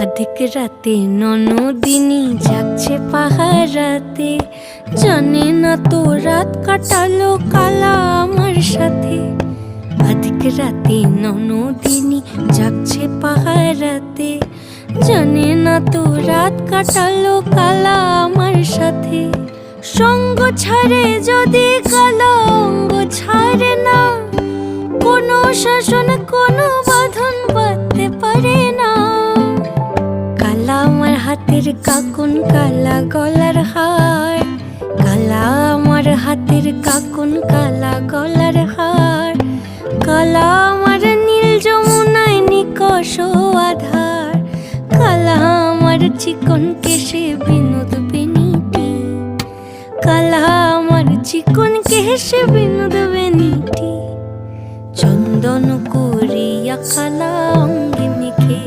অধিক রাতে ননদিনী জাগছে পাহারাতে, জানে না তো রাত কাটালো কালা আমার সাথে। অধিক রাতে ননদিনী জাগছে পাহারাতে, জানে না তো রাত কাটালো কালা আমার সাথে। সঙ্গ ছাড়ে যদি কালা অঙ্গ ছাড়ে না, কোনো শাসন কোনো বাঁধন বাঁধতে পারে না। কালা আমার হাতের কাকুন কালা গলার হার, কালা আমার হাতের কাকুন কালা গলার হার। কালা আমার নীল যমুনায় নিকষ আধার, কালা আমার চিকন কেশে বিনোদ বেনিটি, কালা আমার চিকন কেশে বিনোদ বেনিটি। চন্দন করিয়া কালা অঙ্গে মেখে